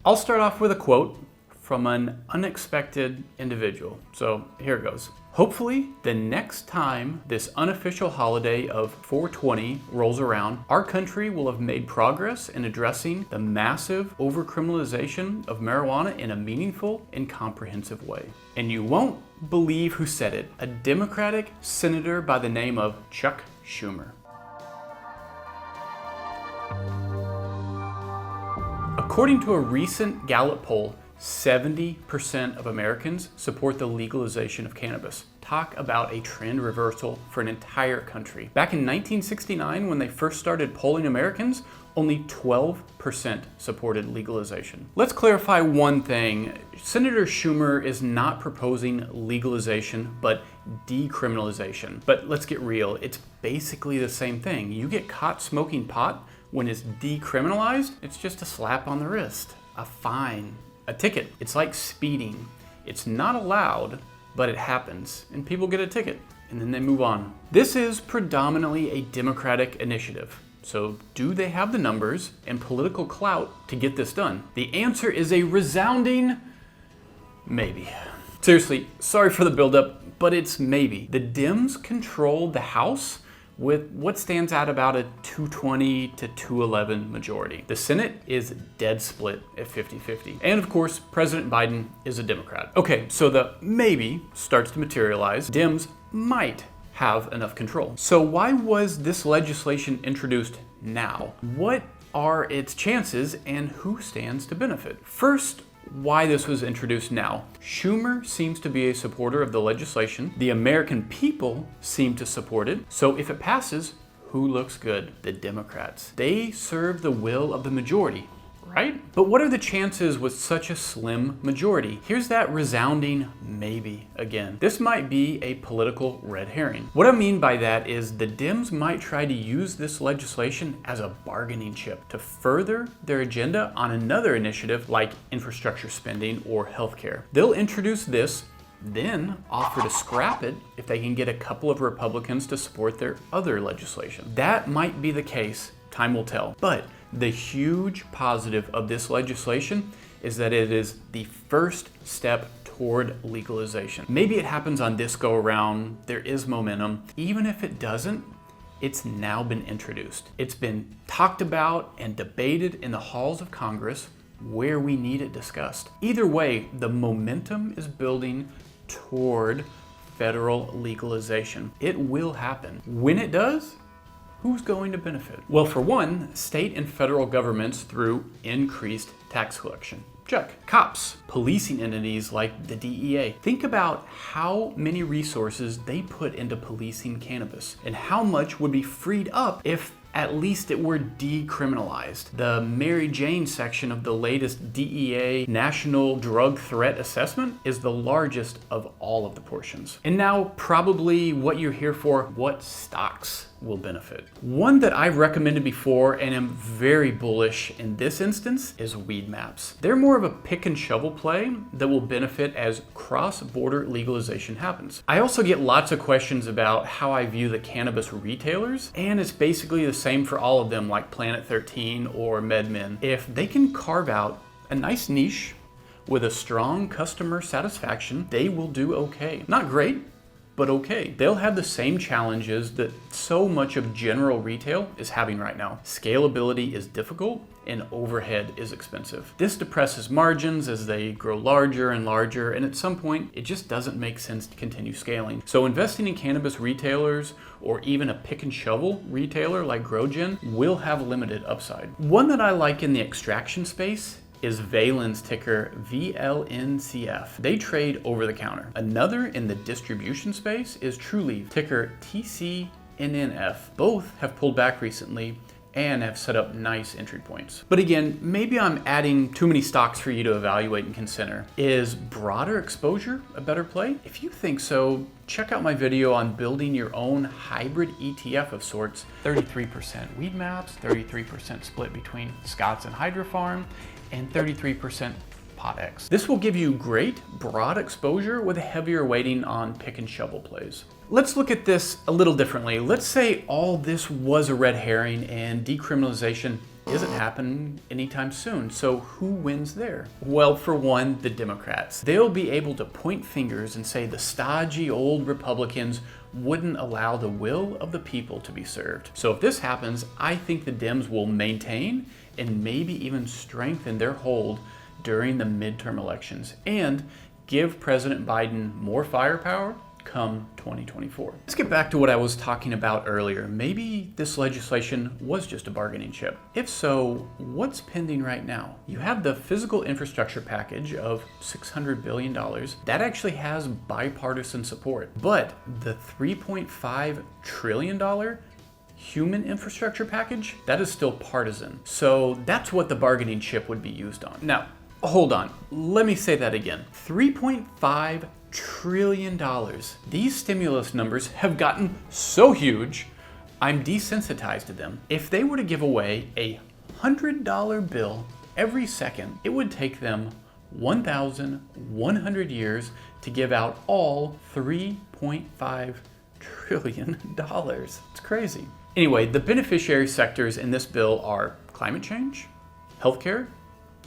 I'll start off with a quote from an unexpected individual. So here it goes. Hopefully, the next time this unofficial holiday of 420 rolls around, our country will have made progress in addressing the massive overcriminalization of marijuana in a meaningful and comprehensive way. And you won't believe who said it, a Democratic senator by the name of Chuck Schumer. According to a recent Gallup poll, 70% of Americans support the legalization of cannabis. Talk about a trend reversal for an entire country. Back in 1969, when they first started polling Americans, only 12% supported legalization. Let's clarify one thing. Senator Schumer is not proposing legalization, but decriminalization. But let's get real, it's basically the same thing. You get caught smoking pot when it's decriminalized, it's just a slap on the wrist, a fine, a ticket. It's like speeding. It's not allowed, but it happens, and people get a ticket, and then they move on. This is predominantly a Democratic initiative. So do they have the numbers and political clout to get this done? The answer is a resounding maybe. Seriously, sorry for the buildup, but it's maybe. The Dems control the House with what stands out about a 220 to 211 majority. The Senate is dead split at 50-50. And of course, President Biden is a Democrat. Okay, so the maybe starts to materialize. Dems might have enough control. So why was this legislation introduced now? What are its chances and who stands to benefit? First, why this was introduced now. Schumer seems to be a supporter of the legislation. The American people seem to support it. So if it passes, who looks good? The Democrats. They serve the will of the majority, right? But what are the chances with such a slim majority? Here's that resounding maybe again. This might be a political red herring. What I mean by that is the Dems might try to use this legislation as a bargaining chip to further their agenda on another initiative like infrastructure spending or healthcare. They'll introduce this, then offer to scrap it if they can get a couple of Republicans to support their other legislation. That might be the case. Time will tell. But the huge positive of this legislation is that it is the first step toward legalization. Maybe it happens on this go around, there is momentum. Even if it doesn't, it's now been introduced. It's been talked about and debated in the halls of Congress where we need it discussed. Either way, the momentum is building toward federal legalization. It will happen. When it does, who's going to benefit? Well, for one, state and federal governments through increased tax collection. Check. Cops, policing entities like the DEA. Think about how many resources they put into policing cannabis and how much would be freed up if at least it were decriminalized. The Mary Jane section of the latest DEA National Drug Threat Assessment is the largest of all of the portions. And now probably what you're here for, what stocks will benefit. One that I've recommended before and am very bullish in this instance is Weedmaps. They're more of a pick and shovel play that will benefit as cross-border legalization happens. I also get lots of questions about how I view the cannabis retailers, and it's basically the same for all of them like Planet 13 or MedMen. If they can carve out a nice niche with a strong customer satisfaction, they will do okay. Not great, but okay. They'll have the same challenges that so much of general retail is having right now. Scalability is difficult and overhead is expensive. This depresses margins as they grow larger and larger, and at some point, it just doesn't make sense to continue scaling. So investing in cannabis retailers or even a pick and shovel retailer like GrowGen will have limited upside. One that I like in the extraction space is Valen's, ticker VLNCF. They trade over the counter. Another in the distribution space is Trulieve, ticker TCNNF. Both have pulled back recently and have set up nice entry points. But again, maybe I'm adding too many stocks for you to evaluate and consider. Is broader exposure a better play? If you think so, check out my video on building your own hybrid ETF of sorts. 33% Weedmaps, 33% split between Scotts and Hydrofarm, and 33% PotX. This will give you great broad exposure with a heavier weighting on pick and shovel plays. Let's look at this a little differently. Let's say all this was a red herring and decriminalization isn't happening anytime soon. So who wins there? Well, for one, the Democrats. They'll be able to point fingers and say the stodgy old Republicans wouldn't allow the will of the people to be served. So if this happens, I think the Dems will maintain and maybe even strengthen their hold during the midterm elections and give President Biden more firepower come 2024. Let's get back to what I was talking about earlier. Maybe this legislation was just a bargaining chip. If so, what's pending right now? You have the physical infrastructure package of $600 billion. That actually has bipartisan support. But the $3.5 trillion human infrastructure package, that is still partisan. So that's what the bargaining chip would be used on. Now, hold on. Let me say that again. $3.5 trillion. These stimulus numbers have gotten so huge, I'm desensitized to them. If they were to give away a $100 bill every second, it would take them 1,100 years to give out all $3.5 trillion. It's crazy. Anyway, the beneficiary sectors in this bill are climate change, healthcare,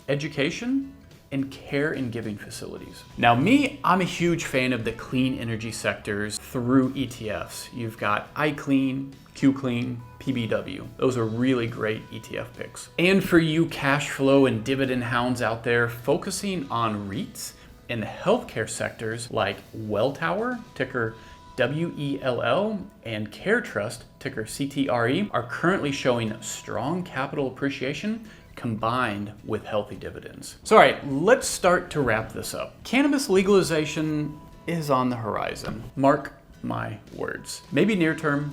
education, and care and giving facilities. Now I'm a huge fan of the clean energy sectors through ETFs. You've got iClean, QClean, PBW. Those are really great ETF picks. And for you cash flow and dividend hounds out there, focusing on REITs in the healthcare sectors like Welltower, ticker WELL, and CareTrust, ticker CTRE, are currently showing strong capital appreciation combined with healthy dividends. So all right, let's start to wrap this up. Cannabis legalization is on the horizon. Mark my words. Maybe near term,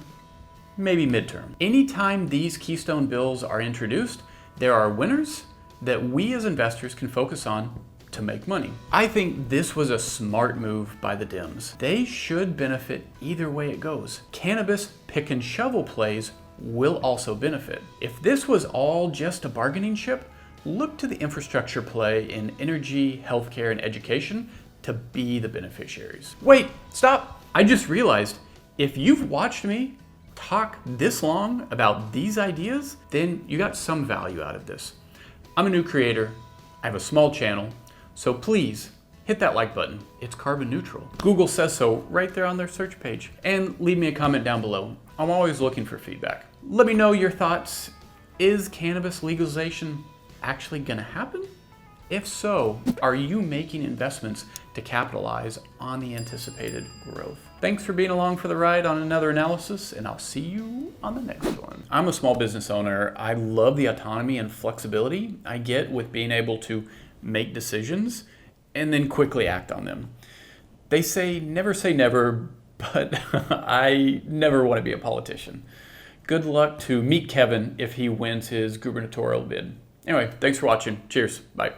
maybe midterm. Anytime these keystone bills are introduced, there are winners that we as investors can focus on to make money. I think this was a smart move by the Dems. They should benefit either way it goes. Cannabis pick and shovel plays will also benefit. If this was all just a bargaining chip, look to the infrastructure play in energy, healthcare, and education to be the beneficiaries. Wait, stop! I just realized if you've watched me talk this long about these ideas, then you got some value out of this. I'm a new creator, I have a small channel, so please hit that like button. It's carbon neutral. Google says so right there on their search page. And leave me a comment down below. I'm always looking for feedback. Let me know your thoughts. Is cannabis legalization actually gonna happen? If so, are you making investments to capitalize on the anticipated growth? Thanks for being along for the ride on another analysis, and I'll see you on the next one. I'm a small business owner. I love the autonomy and flexibility I get with being able to make decisions and then quickly act on them. They say never, but I never want to be a politician. Good luck to Meet Kevin if he wins his gubernatorial bid. Anyway, thanks for watching. Cheers. Bye.